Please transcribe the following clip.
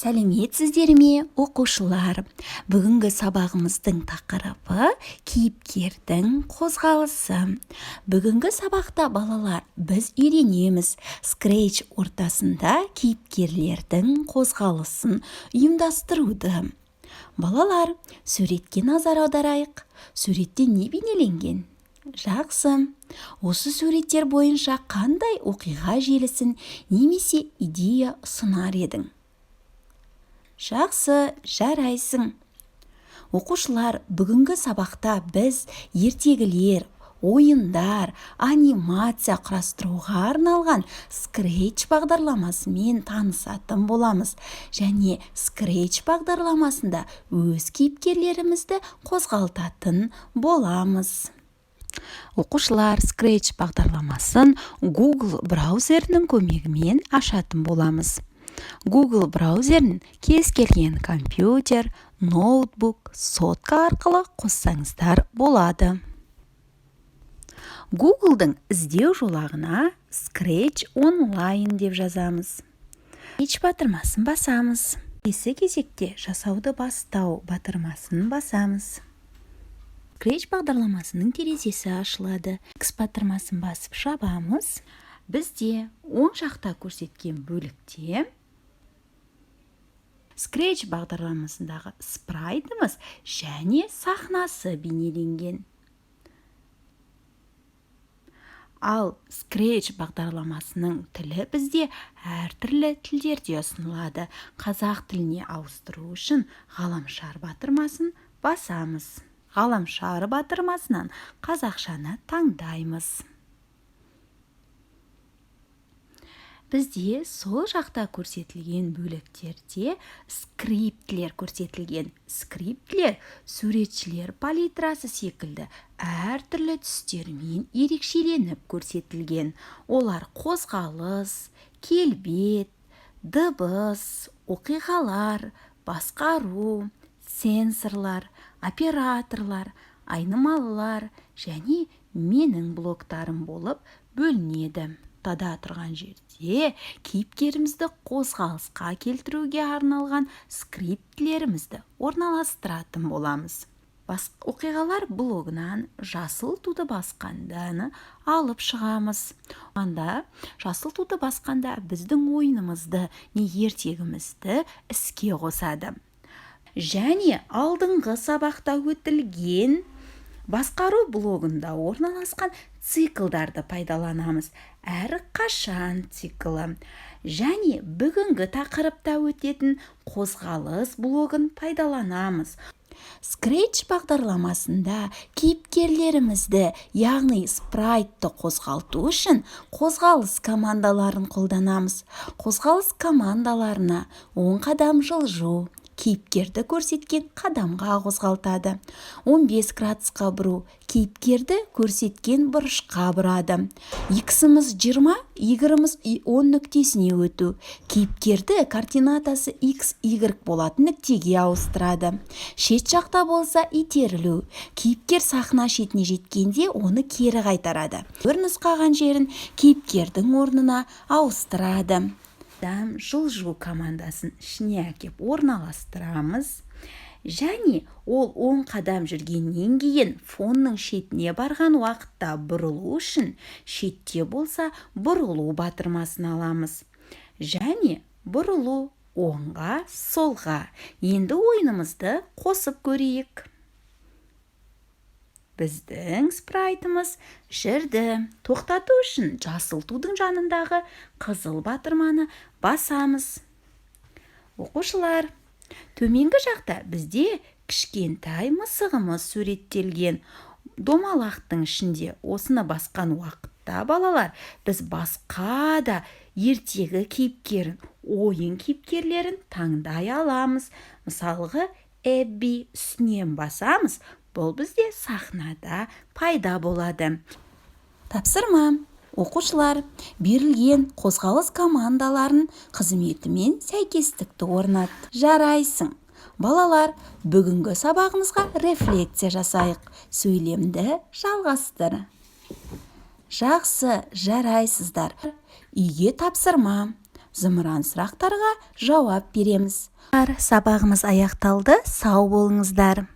Сәлеметсіздер ме, оқушылар? Бүгінгі сабағымыздың тақырыбы кейіпкердің қозғалысы. Бүгінгі сабақта балалар біз үйренеміз Scratch ортасында кейіпкерлердің қозғалысын ұйымдастыруды. Балалар, суретке назар аударайық. Суретте не бейнеленген? Жақсы. Осы суреттер бойынша қандай оқиға желісін немесе идея ұсынар едің? Жақсы, жарайсың. Оқушылар, бүгінгі сабақта біз ертегілер, ойындар, анимация құрастыруға арналған Scratch бағдарламасымен танысатын боламыз. Және Scratch бағдарламасында өз кейіпкерлерімізді қозғалтатын боламыз. Оқушылар, Scratch бағдарламасын Google браузерінің көмегімен ашатын боламыз. Google браузерін кез келген компьютер, ноутбук, сотка арқылы қоссаңыздар болады. Google'дың іздеу жолағына Scratch онлайн деп жазамыз. Scratch батырмасын басамыз. Келесі кезекте жасауды бастау батырмасын басамыз. Scratch бағдарламасының терезесі ашылады. X батырмасын басып жабамыз. Бізде оң жақта көрсеткен бөлікте Scratch бағдарламасындағы спрайтымыз және сахнасы бейнеленген. Ал Scratch бағдарламасының тілі бізде әртүрлі тілдерде ұсынылады. Қазақ тіліне ауыстыру үшін ғаламшар батырмасын басамыз. Ғаламшар батырмасынан қазақшаны таңдаймыз. Бізде сол жақта көрсетілген бөліктерде скриптілер көрсетілген. Скриптілер суретшілер палитрасы секілді әртүрлі түстермен ерекшеленіп көрсетілген. Олар қозғалыс, келбет, дыбыс, оқиғалар, басқару, сенсорлар, операторлар, айнымалылар және менің блоктарым болып бөлінеді. Тада тұрған жерде кейіпкерімізді қозғалысқа келтіруге арналған скриптілерімізді орналастыратын боламыз. Оқиғалар блогынан жасыл туды басқанданы алып шығамыз. Онда жасыл туды басқанда біздің ойынымызды не ертегімізді іске қосады. Және алдыңғы сабақта өтілген басқару блогында орналасқан циклдарды пайдаланамыз. Әр қашан циклы. Және бүгінгі тақырыпта өтетін қозғалыс блогын пайдаланамыз. Scratch бағдарламасында кейіпкерлерімізді, яғни спрайтты қозғалту үшін қозғалыс командаларын қолданамыз. Қозғалыс командаларына оң қадам жылжу, кейіпкерді көрсеткен қадамға қозғалтады. 15 градусқа бұру, кейіпкерді көрсеткен бұрышқа бұрады. X-іміз 20, Y-іміз 10 нүктесіне өту. Кейіпкерді координатасы X, Y болатын нүктеге ауыстырады. Шет жақта болса итерілу. Кейіпкер сахна шетіне жеткенде оны кері қайтарады. Бір нұсқаған жерін кейіпкердің орнына ауыстырады. Жылжу командасын ішіне әкеп орналастырамыз. Және ол 10 қадам жүргеннен кейін фонның шетіне барған уақытта бұрылу үшін шетте болса бұрылу батырмасын аламыз. Және бұрылу оңға, солға. Енді ойынымызды қосып көрейік. Біздің спрайтымыз жүрді. Тоқтату үшін жасыл тудың жанындағы қызыл батырманы басамыз. Оқушылар, төменгі жақта бізде кішкентай мысығымыз суреттелген. Домалақтың ішінде осыны басқан уақытта балалар, біз басқа да ертегі кейіпкерін, ойын кейіпкерлерін таңдай аламыз. Мысалғы, Эбби үстінен басамыз. Бұл бізде сахнада пайда болады. Тапсырма. Оқушылар, берілген қозғалыс командаларын қызметімен сәйкестікті орнат. Жарайсың. Балалар, бүгінгі сабағымызға рефлексия жасайық. Сөйлемді жалғастыр. Жақсы, жарайсыздар. Үйге тапсырма. зымыран сұрақтарға жауап береміз. Сабағымыз аяқталды. Сау болыңыздар.